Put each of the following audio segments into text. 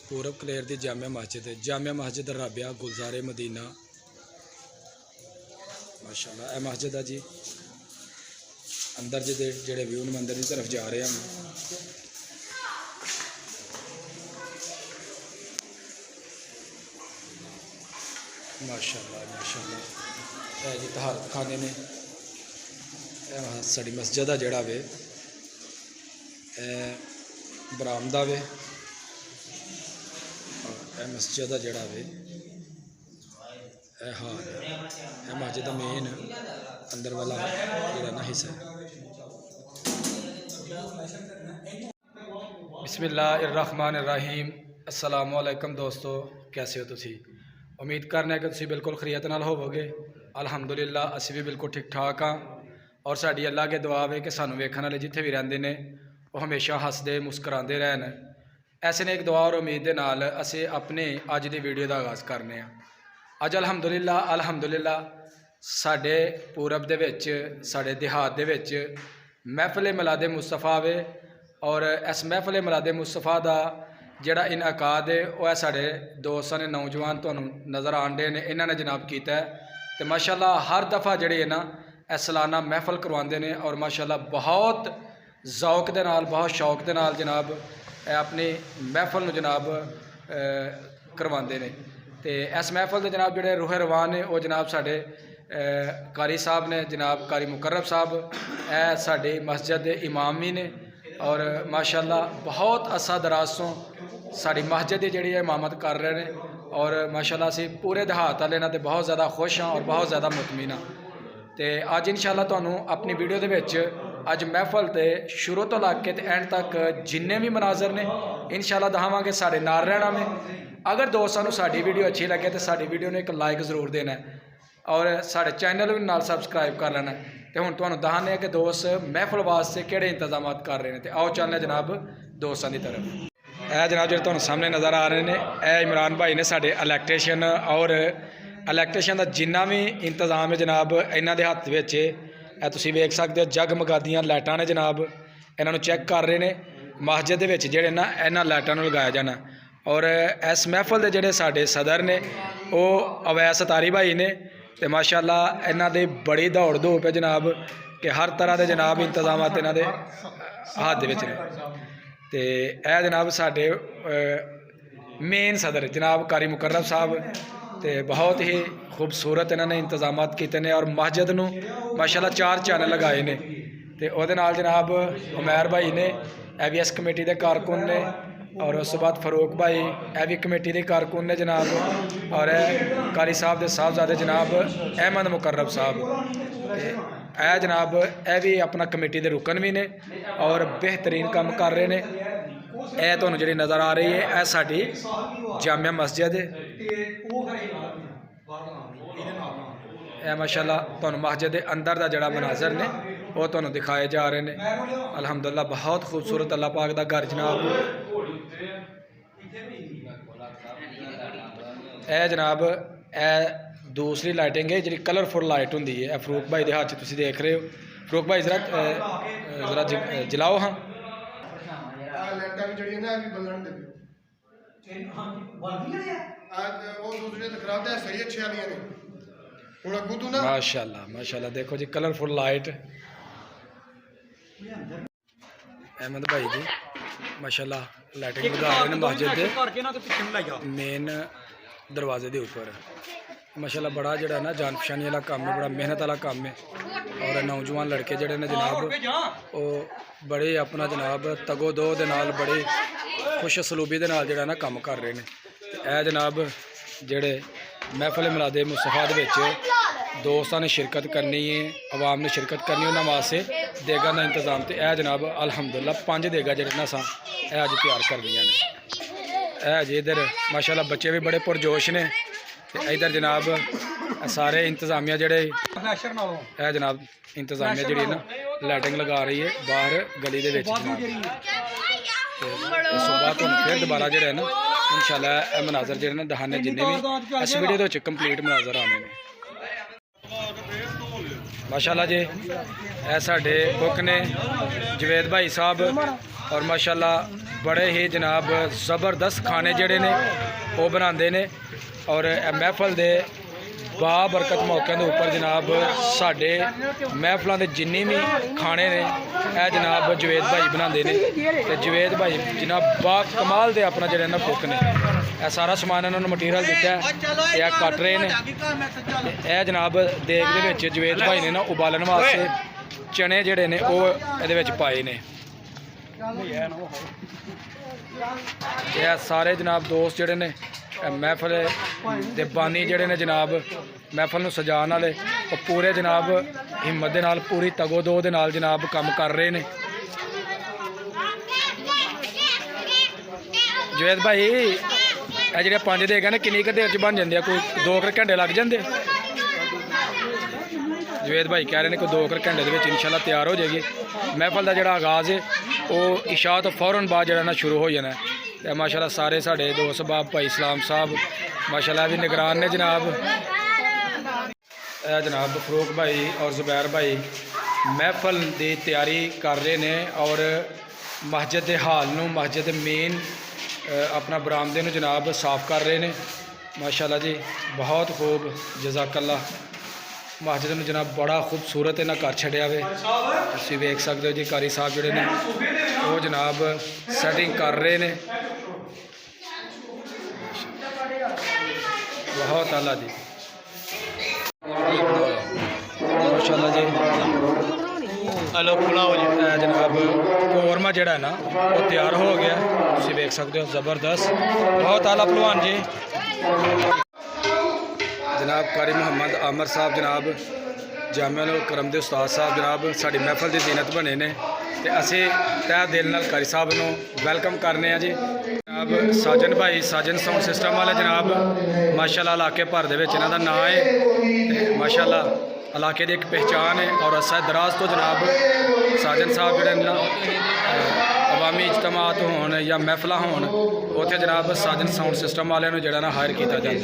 पूरब कलेर दी जामिया मस्जिद राबिया गुलज़ारे मदीना माशाल्लाह। यह मस्जिद है जी। अंदर जेडे व्यू ने मंदिर की तरफ जा रहे हैं। माशाल्लाह माशाल्लाह। यह जी तहारत खाने ने साड़ी मस्जिद है जोड़ा वे बरामदा वे मस्जिद है जोड़ा वे हाल है मस्जिद का मेन अंदर वाला जोड़ा ना हिस्सा है। बिस्मिल्लाहिर्रहमानिर्रहीम। अस्सलाम वालेकुम दोस्तों, कैसे हो तुसी? उम्मीद करने कि तुसी बिल्कुल खरीयत नाल होवोगे। अल्हम्दुलिल्लाह असी भी बिल्कुल ठीक ठाक हाँ। और साड़ी अल्लाह के दुआ है कि सानू वेखण वाले जिथे भी रहिंदे ने वो हमेशा हसदे मुस्कुराते रहन। ऐसे ने एक दुआ और उम्मीद के नाल असी अपने अज की वीडियो का आगाज़ करने। अज अल्हम्दुलिल्लाह साडे पूरब दे विच साडे देहात दे विच महफिल मिलाद मुस्तफा वे और इस महफिल मिलाद मुस्तफा का जिहड़ा इनकाद है वह साडे दोस्तां ने नौजवान तुहानूं नज़र आण दे ने इन्हां ने जनाब कीता है। तो माशाल्लाह हर दफ़ा जिहड़े है ना सालाना महफिल करवाते हैं और माशाल्लाह बहुत ज़ौक दे नाल बहुत शौक दे नाल जनाब अपनी महफिल नूं जनाब करवाते हैं। तो इस महफिल के जनाब जोड़े रूहे रवान ने वो जनाब साढ़े कारी साहब ने जनाब कारी मुकर्रम साहब ए साड़ी मस्जिद के इमाम भी ने और माशाल्लाह बहुत असा दराज तो साड़ी मस्जिद की जी इमामत कर रहे हैं और माशाल्लाह असी पूरे देहात वाले इन्हां ते बहुत ज़्यादा खुश हाँ और बहुत ज़्यादा मुतमिन हाँ। तो अज इंशाल्लाह तुहानूं अपनी वीडियो के विच अज महफिल ते शुरू तो लग के एंड तक जिन्ने भी मनाजर ने इंशाल्लाह दखावांगे साढ़े नाल रहना में। अगर दोस्तों को साड़ी वीडियो अच्छी लगे तो साड़ी वीडियो ने एक लाइक जरूर देना है और साढ़े चैनल भी नाल सबसक्राइब कर लेना है। तो हुण तुहानूं दस्सने कि दोस्त महफिल वास्ते किहड़े इंतजाम कर रहे हैं। तो आओ चलने जनाब दोस्तों की तरफ। यह जनाब जो तुहानूं सामने नज़र आ रहे हैं यह इमरान भाई ने साढ़े इलैक्ट्रीशियन और इलैक्ट्रीशियन का जिन्ना भी इंतजाम है जनाब इन्हां दे हत्थ विच तुसीं वेख सकते हो। जगमगादियां लाइटां ने जनाब इन्हां नूं चैक कर रहे हैं मस्जिद दे विच जिहड़े ना इन्हां लाइटां नूं लगाया जाना। और इस महफिल के जिहड़े साडे सदर ने वो अवैस तारी भाई ने तो माशाल्लाह इन्हां दे बड़ी दौड़ धूप है जनाब कि हर तरह के जनाब इंतजाम इन्हां दे हाथ विच ने। तो यह जनाब साडे मेन सदर जनाब कारी मुकर्रम साहब तो बहुत ही खूबसूरत इन्होंने इंतजाम किए हैं और मस्जिद नूं माशाल्लाह 4 चैनल लगाए ने। तो उहदे नाल जनाब उमैर भाई ने AVS कमेटी के कारकुन ने और उस बाद फरूक भाई यह भी कमेटी के कारकुन ने जनाब और कारी साहब के साहबजादे जनाब अहमद मुकर्रम साहब ए जनाब यह भी अपना कमेटी के रुकन भी ने और बेहतरीन काम कर रहे हैं। यह तुहानूं जिहड़ी नज़र आ रही है यह साडी जामिया मस्जिद है। यह माशाल्लाह तुहानूं मस्जिद के अंदर का जिहड़ा मनाजर ने वो तुहानूं दिखाए जा रहे हैं। अल्हम्दुलिल्लाह बहुत खूबसूरत अल्लाह पाक का घर जनाब। यह जनाब यह दूसरी लाइटिंग है जी कलरफुल लाइट होंगी है। फरूक भाई के हाथ तुम देख रहे हो। फरूक भाई जरा जलाओ हाँ। माशाल्लाह माशाल्लाह देखो जी कलरफुल लाइट। अहमद भाई जी माशाल्लाह लाइटिंग लगा रहे हैं मस्जिद के मेन दरवाजे के ऊपर। माशाल्लाह बड़ा जड़ा ना जान पछानी वाला काम है, बड़ा मेहनत वाला काम है और नौजवान लड़के जड़े ने जनाब वो बड़े अपना जनाब तगो दो दे नाल बड़े खुश सलूबी दे नाल जड़ा ना काम कर रहे हैं। ए जनाब जड़े महफिल मिलाद मुस्तफा दे विच दोस्तां ने शिरकत करनी है, आवाम ने शिरकत करनी, उन्होंने वास्ते देगा का इंतजाम। तो यह जनाब अल्हम्दुलिल्लाह 5 देगा जो ना सा अज तैयार कर दी ने। अज इधर माशाल्लाह बच्चे भी बड़े पुरजोश ने। इधर जनाब सारे इंतजामिया जड़े है जनाब इंतजामिया जी ना लाइटिंग लगा रही है बाहर गली के। इस बाद फिर दोबारा जो है ना इंशाल्लाह मनाजर जो दिखाने जिन्हें भी इस वीडियो के कंप्लीट मनाजर आने में। माशाल्लाह जी ए साडे कुक ने जवेद भाई साहब और माशाल्लाह बड़े ही जनाब ज़बरदस्त खाने जड़े ने वो बनाते ने और महफल के बाबरकत मौक़ों के उपर जनाब साढ़े महफलों के जिन्नी भी खाने ने यह जनाब जवेद भाई बनाते हैं। तो जवेद भाई जनाब बा कमाल दे अपना जो कुक ने यह सारा समान इन्होंने मटीरियल दिता है, यह कट रहे हैं। यह जनाब देग के जवेद भाई ने ना उबालन वास्ते चने जड़े ने वो ये पाए ने। यह सारे जनाब दोस्त जड़े ने महफल दे बानी जड़े ने जनाब महफल नूं सजाने वाले पूरे जनाब हिम्मत दे नाल पूरी तगोदो दे नाल जनाब काम कर रहे ने। जवेद भाई ਇਹ ਜਿਹੜੇ 5 देग ने किन्नी क देर च बन जाते हैं? कोई 2 घंटे लग जाते? जवेद भाई कह रहे हैं कोई 2 घंटे के इंशाल्लाह तैयार हो जाएगी। महफल का जोड़ा आगाज़ है वो इशा तो फौरन बाद जो ना शुरू हो जाना है। तो माशाल्लाह सारे साढ़े दोस्त बाब भाई इस्लाम साहब माशाल्लाह भी निगरान ने जनाब। जनाब फरूक भाई और जुबैर भाई महफल की तैयारी कर रहे हैं और मस्जिद के हाल नूं मस्जिद मेन अपना बरामदे नूं जनाब साफ कर रहे हैं। माशाल्लाह जी बहुत खूब जज़ाकल्लाह। मस्जिद में जनाब बड़ा खूबसूरत इन्हें कर छड़िया वे तुसीं वेख सकते हो जी। कारी साहब जोड़े ने वो जनाब सैटिंग कर रहे हैं। बहुत आला जी माशाल्लाह जी। हेलो जनाब कौरमा जड़ा है ना वो तैयार हो गया तुसीं वेख सकते हो ज़बरदस्त बहुत आला पहलवान जी। जनाब कारी मोहम्मद आमर साहब जनाब जामिया करम के उस्ताद साहब जनाब साड़ी महफल की जीनत बने ने ते असी तह दिल नाल कारी साहब नूं वैलकम करने जी। जनाब साजन भाई साजन साउंड सिस्टम वाले जनाब माशाल्लाह इलाके भर दे विच इन्हां दा नाम है माशाल्लाह इलाके की एक पहचान है। और असा दराज तो जनाब साजन साहब जोड़े अवामी इजतमात होन या महफल होन उत्थे जनाब साजन साउंड सिस्टम वाले जोड़ा ना हायर किया जाता है।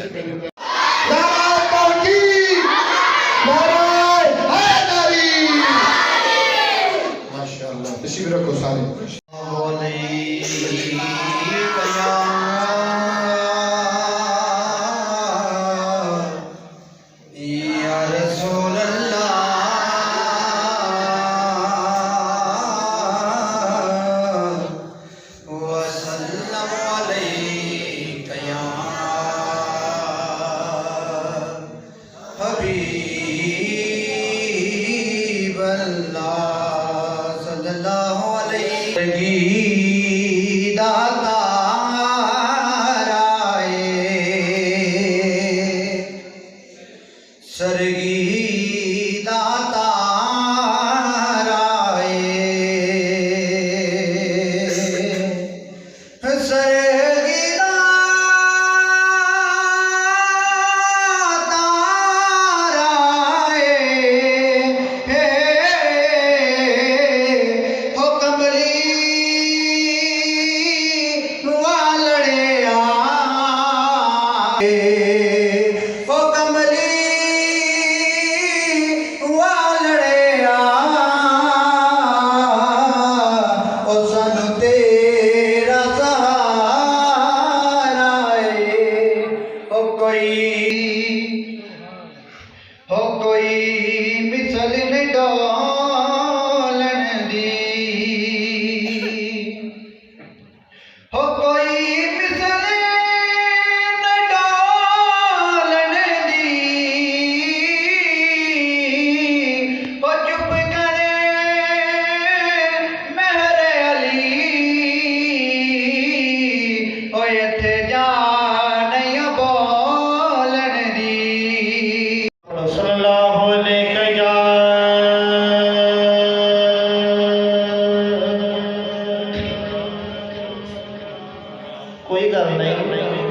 कोई गल नहीं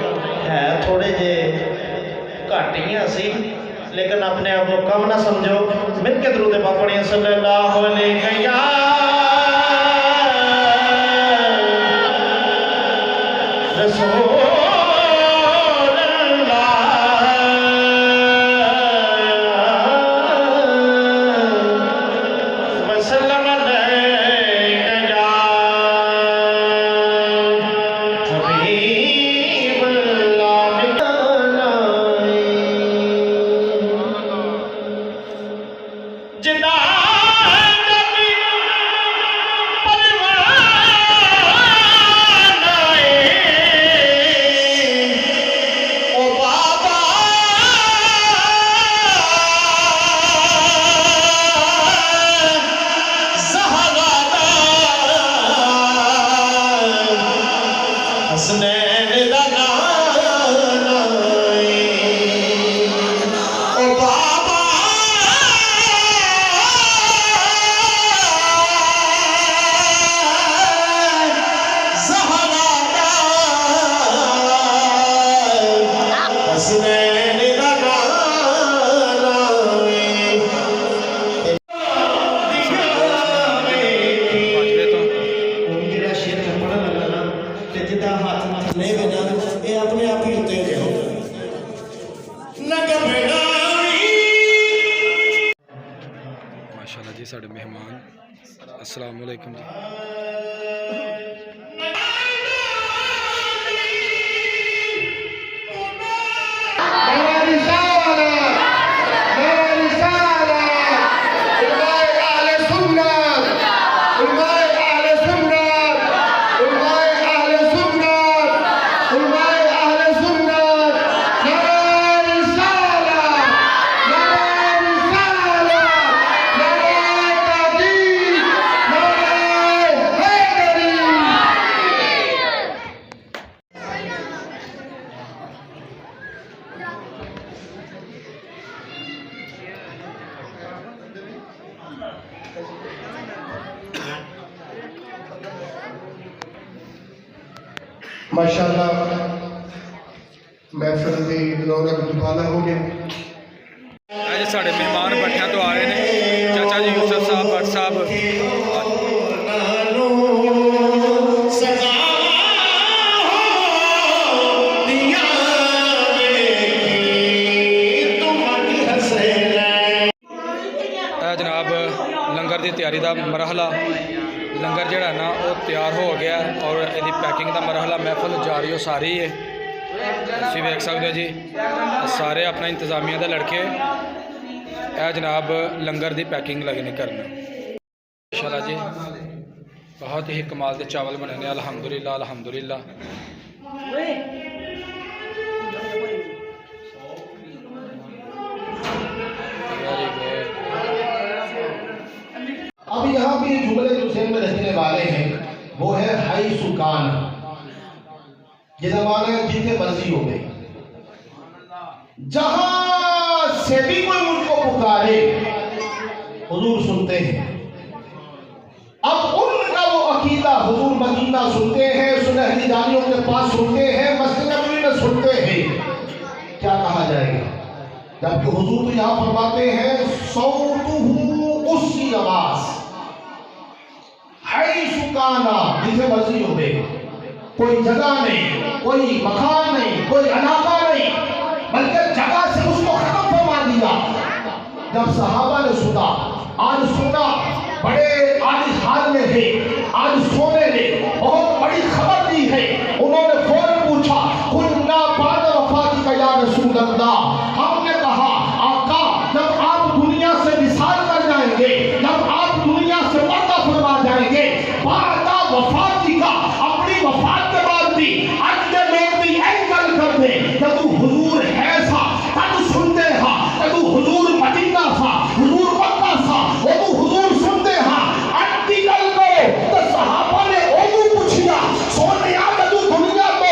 है, थोड़े जे घट ही असी, लेकिन अपने आप को कम ना समझो। मिल के दरूद पाक पढ़िए सल्लल्लाहु अलैहि या रसूल हसनैन दा गाना ओ बाबा ज़हरा दा हसनैन दा गाना वाजबे तो ਜਿਹੜਾ ਸ਼ੇਰ ਮੈਂ ਪੜਨ ਲੱਗਾ ਨਾ ਤੇ ਜਿੱਦਾਂ ਹੱਥ ਥੱਲੇ ਹੋ ਜਾਣ ਇਹ ਆਪਣੇ ਆਪ ਹੀ ਉੱਤੇ ਜਾਓ ਨਗਮੇੜਾ माशाल्लाह जी साढ़े मेहमान अस्सलाम वालेकुम जी माशाअल्लाह महफिल की रौनक दुबारा हो गई। आज साढ़े मेहमान भट्टियां तो आए ने चाचा जी यूसुफ साहब भट्ट साहब जनाब लंगर की तैयारी का मरहला लंगर जड़ा ना वो तैयार हो गया और यदि पैकिंग का मरहला महफिल जारी हो सारी है तुम देख सकते हो जी सारे अपना इंतजामिया के लड़के यह जनाब लंगर की पैकिंग लगने करना इंशाल्लाह जी बहुत ही कमाल के चावल बने ने अल्हम्दुलिल्लाह अल्हम्दुलिल्लाह वेरी गुड अब यहाँ भी जुमले जो ज़हन में रखने वाले हैं वो है हाई सुकान, ये जमाना जितने मर्जी हो गए, जहां से भी कोई मुझको पुकारे हुजूर सुनते हैं। अब उनका वो अकीदा हुजूर मदीना सुनते हैं, सुनहरी जानियों के पास सुनते हैं, मस्जिद नबवी में सुनते हैं। क्या कहा जाएगा जबकि हुजूर तो यहाँ फरमाते हैं सौतुहु उसकी आवाज हाई सुकाना, जिसे मर्जी हो गए, कोई जगह नहीं, कोई मकान नहीं, कोई इलाका नहीं, बल्कि जगह से उसको खत्म फरमा दिया। जब सहाबा ने सुना, आज सुना बड़े आलिश हाल में है, आज सोने ने बहुत बड़ी खबर दी है। उन्होंने फौरन पूछा कुन्ना बाद वफात का या रसूल अल्लाह, हमने कहा आका जब आप दुनिया से विसार कर जाएंगे, जब आप दुनिया से वादा फरमा जाएंगे, बादा वफाती का अपनी वफात के बाद भी आज के लोग भी एक गल कर दे जब हुजूर है सा तब सुनते हा, जब हुजूर मदीना सा हुजूर मक्का सा वो हुजूर सुनते हा। अट्टी गल करो तो सहाबा ने ओनू पूछिया सोने जब दुनिया तो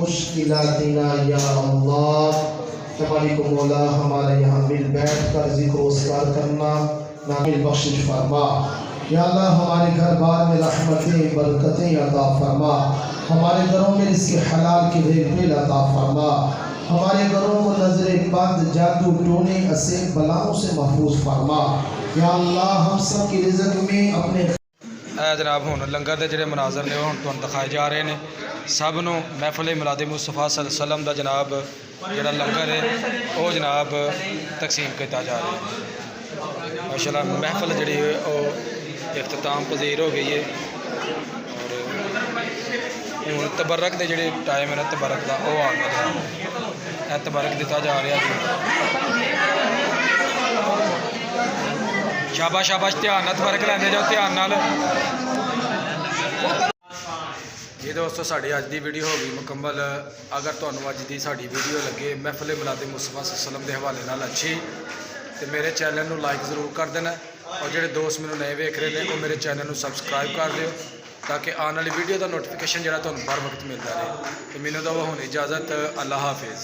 मुश्किलातिना या अल्लाह। हमारी को मौला हमारे यहाँ मिल बैठ कर जिक्र उसकार करना नामिल बख्शिश फरमा। या अल्लाह हमारे घर बार में रहमतें बरकतें अता फरमा। हमारे घरों में इसके हलाल की रेल अता फरमा। हमारे घरों को नजर बद जादू टोने ऐसे बलाओं से महफूज फरमा। या अल्लाह हम सब की रिज़्क़ में अपने जनाब हुण लंगर के जोड़े मनाजर ने हुण तुहानूं दिखाए जा रहे हैं। सब नूं महफिल मिलाद मुस्तफा सल्लल्लाहु अलैहि वसल्लम का जनाब जोड़ा लंगर है वो जनाब तकसीम किया जा रहा है। माशाअल्लाह महफिल जी इख्तिताम पजीर हो गई है और हुण तबरक के जोड़े टाइम है ना तबरक का वो आ गया तबरक दिता जा रहा है। शाबाश शाबाश ध्यान नाल तबरक लैंदे जाओ ध्यान नाल। जी दोस्तों साड़ी अज की वीडियो हो गई मुकम्मल। अगर तुहानूं अज की साड़ी वीडियो लगे महफिल मिलाद मुस्तफा सल्लम के हवाले नाल अच्छी तो मेरे चैनल को लाइक जरूर कर देना और जोड़े दोस्त मैंने नए वेख रहे हैं वो मेरे चैनल को सबसक्राइब कर लियो ताकि आने वाली वीडियो का नोटिफिकेशन जो तुहानूं हर वक्त मिलता रहे। तो मैनूं दो हुण इजाज़त। अल्लाह हाफिज़।